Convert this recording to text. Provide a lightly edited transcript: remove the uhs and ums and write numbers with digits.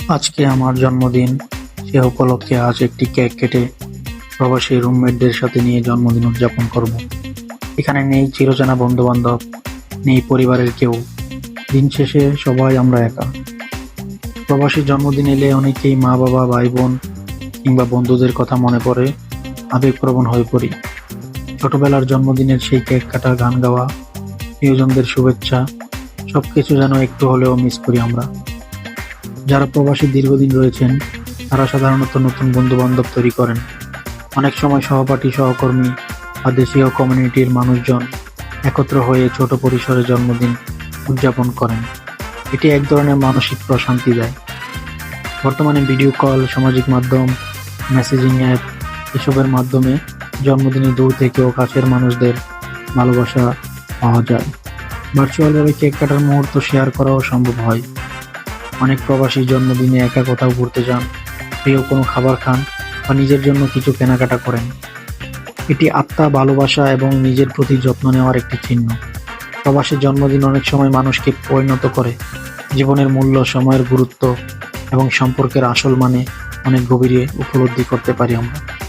আজকে আমার জন্মদিন, সে উপলক্ষে আজ একটি কেক কেটে প্রবাসী রুমমেটদের সাথে নিয়ে জন্মদিন উদযাপন করব। এখানে নেই চিরচেনা বন্ধু-বান্ধব, নেই পরিবারের কেউ। দিন শেষে সবাই আমরা একা। প্রবাসী জন্মদিন এলে অনেকেই মা-বাবা, ভাই-বোন কিংবা বন্ধুদের কথা মনে পড়ে, আবেগপ্রবণ হয়ে পড়ি। ছোটবেলার জন্মদিনের সেই কেক কাটা, গান গাওয়া, প্রিয়জনদের শুভেচ্ছা সবকিছু যেন একটু হলেও মিস করি আমরা। যারা প্রবাসী দীর্ঘদিন রয়েছেন তারা সাধারণত নতুন বন্ধু-বান্ধব তৈরি করেন। অনেক সময় সহপাঠী, সহকর্মী বা দেশীয় কমিউনিটির মানুষজন একত্র হয়ে ছোট পরিসরে জন্মদিন উদযাপন করেন। এটি এক ধরনের মানসিক প্রশান্তি দেয়। বর্তমানে ভিডিও কল, সামাজিক মাধ্যম, মেসেজিং অ্যাপ এসবের মাধ্যমে জন্মদিনে দূর থেকেও কাছের মানুষদের ভালোবাসা পাওয়া যায়। ভার্চুয়ালভাবে কেক কাটার মুহূর্ত শেয়ার করাও সম্ভব হয়। অনেক প্রবাসী জন্মদিনে একা কোথাও ঘুরতে যান, প্রিয় কোনো খাবার খান বা নিজের জন্য কিছু কেনাকাটা করেন। এটি আত্মা, ভালোবাসা এবং নিজের প্রতি যত্ন নেওয়ার একটি চিহ্ন। প্রবাসীর জন্মদিন অনেক সময় মানুষকে পরিণত করে জীবনের মূল্য, সময়ের গুরুত্ব এবং সম্পর্কের আসল মানে অনেক গভীরে উপলব্ধি করতে পারি আমরা।